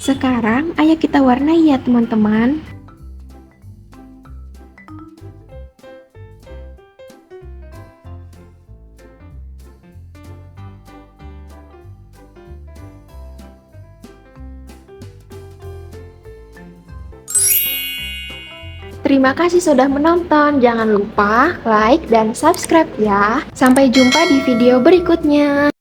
Sekarang ayo kita warnai ya teman-teman. Terima kasih sudah menonton, jangan lupa like dan subscribe ya. Sampai jumpa di video berikutnya.